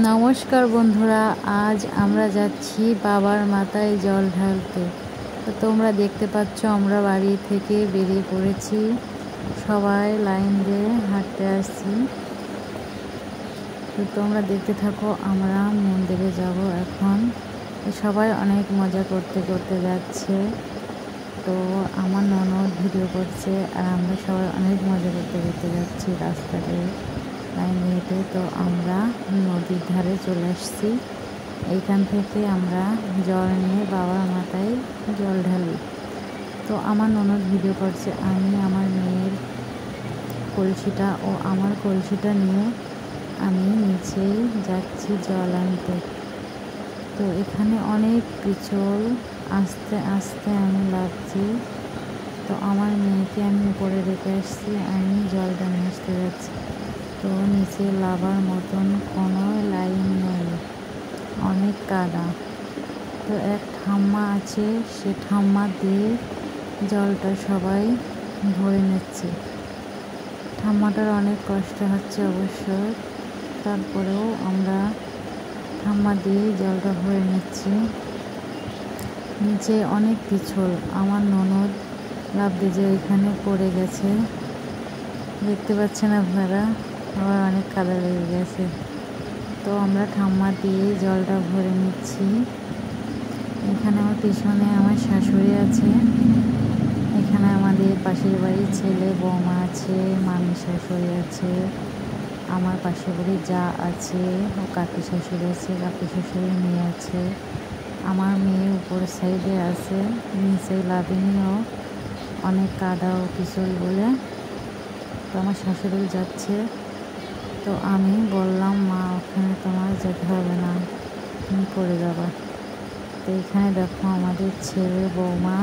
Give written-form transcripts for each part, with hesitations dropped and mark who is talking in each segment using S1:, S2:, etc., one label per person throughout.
S1: নমস্কার বন্ধুরা, আজ আমরা যাচ্ছি বাবার মাথায় জল ঢালতে। তো তোমরা দেখতে পাচ্ছ আমরা বাড়ি থেকে বেরিয়ে পড়েছি, সবাই লাইন দিয়ে হাঁটতে আসছি। তো তোমরা দেখতে থাকো, আমরা মন্দিরে যাব এখন। সবাই অনেক মজা করতে করতে যাচ্ছে। তো আমার ননদ ভিডিও করছে আর আমরা সবাই অনেক মজা করতে করতে যাচ্ছি রাস্তাতে লাইন হেঁটে। তো আমরা নদীর ধারে চলে আসছি। এইখান থেকে আমরা জল নিয়ে বাবার মাথায় জল ঢালি। তো আমার ননদ ভিডিও করছে, আমি আমার মেয়ের কলসিটা ও আমার কলসিটা নিয়ে আমি নিচেই যাচ্ছি জল আনতে। তো এখানে অনেক পিছল, আস্তে আস্তে আমি লাগছি। তো আমার মেয়েকে আমি উপরে রেখে আসছি, আমি জলটা নিয়ে আসতে যাচ্ছি। তো নিচে লাভার মতন কোনো লাইন নেই, অনেক কাদা। তো এক ঠাম্মা আছে, সে ঠাম্মা দিয়ে জলটা সবাই ভরে নিচ্ছে। ঠাম্মাটার অনেক কষ্ট হচ্ছে অবশ্য, তারপরেও আমরা ঠাম্মা দিয়ে জলটা ভরে নিচ্ছি। নিচে অনেক পিছল, আমার ননদ লাফ দিয়ে ওইখানে পড়ে গেছে, দেখতে পাচ্ছেন আপনারা। আবার অনেক কাদা লেগে গেছে। তো আমরা ঠাম্মা দিয়ে জলটা ভরে নিচ্ছি। এখানে আমার পিছনে আমার শাশুড়ি আছে, এখানে আমাদের পাশের বাড়ির ছেলে বৌমা আছে, মামি শাশুড়ি আছে, আমার পাশের বাড়ির যা আছে, ও কাকি শাশুড়ি আছে, কাকি শাশুড়ি মেয়ে আছে, আমার মেয়ে উপরের সাইডে আছে, নিচে লাভিনিও অনেক কাদা ও পিছল বলে। তো আমার শাশুড়ি যাচ্ছে। তো আমি বললাম, মা ওখানে তোমার যেতে হবে না, তুমি পড়ে যাবা। তো এখানে দেখো আমাদের ছেলে বৌমা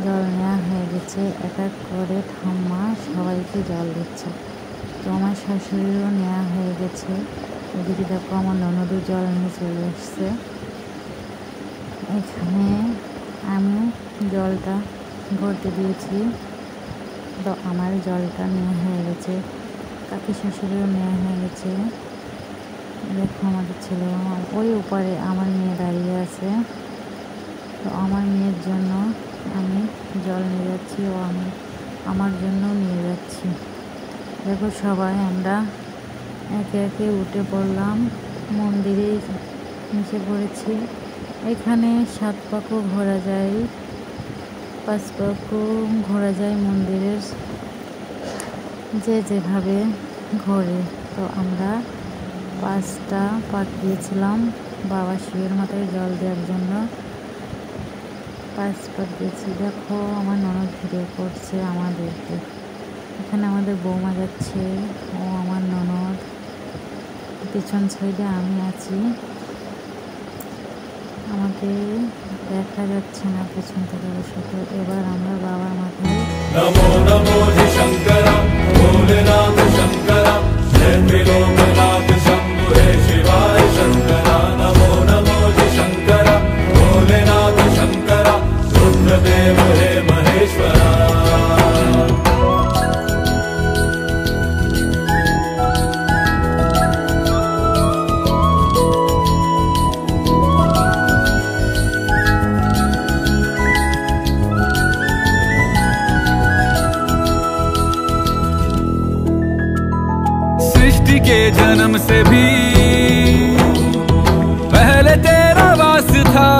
S1: জল নেওয়া হয়ে গেছে, এক এক করে ঠাম্মা সবাইকে জল দিচ্ছে। তো আমার শাশুড়িরও নেওয়া হয়ে গেছে। ওদিকে দেখো আমার ননদও জল নিয়ে চলে এসছে। এখানে আমি জলটা ভরতে দিয়েছি। তো আমার জলটা নেওয়া হয়ে গেছে, কাকি শাশুড়িও নেওয়া হয়ে গেছে। দেখো আমাদের ছেলে ওই উপরে আমার মেয়ে দাঁড়িয়ে আছে। তো আমার মেয়ের জন্য আমি জল নিয়ে যাচ্ছি ও আমি আমার জন্য নিয়ে যাচ্ছি। দেখো সবাই আমরা একে একে উঠে পড়লাম, মন্দিরে নিচে পড়েছি। এখানে 7 পাকও ঘোরা যায়, 5 পাকও ঘোরা যায় মন্দিরের, যে যেভাবে ঘোরে। তো আমরা 5টা পাক দিয়েছিলাম বাবা শিবের মাথায় জল দেওয়ার জন্য, 5 পাক দিয়েছি। দেখো আমার ননদ ভিডিও করছে আমাদেরকে। এখানে আমাদের বৌমা যাচ্ছে ও আমার ননদ, পিছন সাইডে আমি আছি, আমাকে দেখা যাচ্ছে না পিছন থেকে অবশ্য। তো এবার আমরা বাবার মাথায়
S2: नमो नमो शंकर भोलेनाथ शंकर त्रिलोकनाथ शंभो हे शिवाय शंकर। नमो नमो शंकर भोलेनाथ शंकर रुद्रदेव हे महेश्वरा। सृष्टि के जन्म से भी पहले तेरा वास था,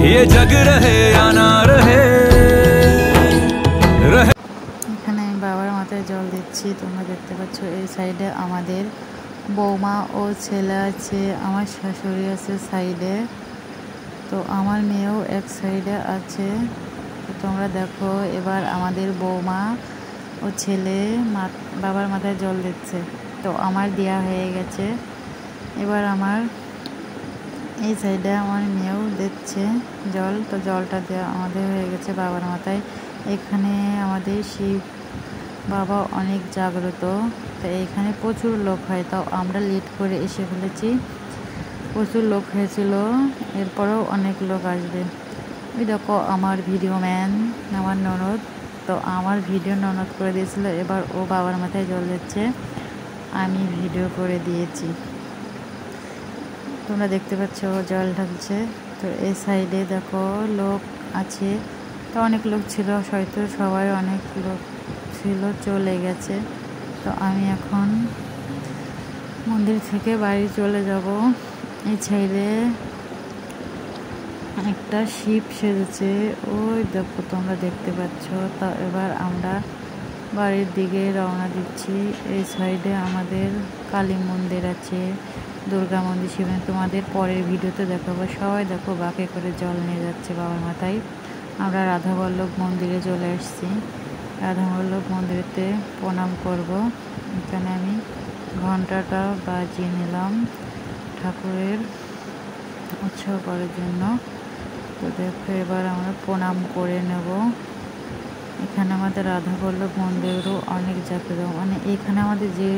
S2: ये जग रहे या ना रहे रहे।
S1: এখানে আমি বাবার মাথায় জল দিচ্ছি, তোমরা দেখতে পাচ্ছ। এই সাইডে আমাদের বৌমা ও ছেলে আছে, আমার শাশুড়ি আছে সাইডে, তো আমার মেয়েও এক সাইডে আছে। তো তোমরা দেখো এবার আমাদের বৌমা ও ছেলে বাবার মাথায় জল দিচ্ছে। তো আমার দেওয়া হয়ে গেছে, এবার আমার এই সাইডে আমার মেয়েও দিচ্ছে জল। তো জলটা দেওয়া আমাদের হয়ে গেছে বাবার মাথায়। এখানে আমাদের শিব বাবা অনেক জাগ্রত, তো এখানে প্রচুর লোক হয়। তাও আমরা লেট করে এসে ফেলেছি, প্রচুর লোক হয়েছিল, এরপরেও অনেক লোক আসবে। ওই দেখো আমার ভিডিও ম্যান আমার ননদ, তো আমার ভিডিও ননদ করে দিয়েছিল, এবার ও বাবার মাথায় জল দিচ্ছে। আমি ভিডিও করে দিয়েছি। তোমরা দেখতে পাচ্ছ জল ঢালছে। তো এই সাইডে দেখো লোক আছে, তো অনেক লোক ছিল, হয়তো সবাই অনেক লোক ছিল চলে গেছে। তো আমি এখন মন্দির থেকে বাড়ি চলে যাব। এই সাইডে একটা শিব সেজেছে, ওই দেখো তোমরা দেখতে পাচ্ছ। তা এবার আমরা বাড়ির দিকে রওনা দিচ্ছি। এই সাইডে আমাদের কালী মন্দির আছে, দুর্গা মন্দির, শিব মন্দির। তোমাদের পরের ভিডিওতে দেখাবো। সবাই দেখো বাঁকে করে জল নিয়ে যাচ্ছে বাবার মাথায়। আমরা রাধাবল্লভ মন্দিরে চলে এসেছি। রাধাবল্লভ মন্দিরেতে প্রণাম করব। এখানে আমি ঘন্টাটা বাজিয়ে নিলাম ঠাকুরের উৎসব করার জন্য। তো দেখো এবার আমরা প্রণাম করে নেব। এখানে আমাদের রাধাবল্লভ মন্দিরও অনেক জাগ্রত, মানে এখানে আমাদের যে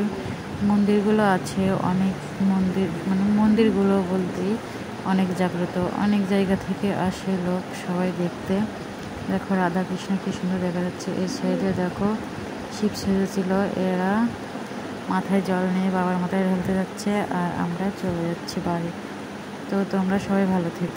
S1: মন্দিরগুলো আছে, অনেক মন্দির, মানে মন্দিরগুলো বলতেই অনেক জাগ্রত, অনেক জায়গা থেকে আসে লোক সবাই দেখতে। দেখো রাধা কৃষ্ণ কি সুন্দর দেখা যাচ্ছে। এই সাইডে দেখো শিব সেজেছিল, এরা মাথায় জল নিয়ে বাবার মাথায় ঢালতে যাচ্ছে, আর আমরা চলে যাচ্ছি বাড়ি। তো তোমরা সবাই ভালো থেকো।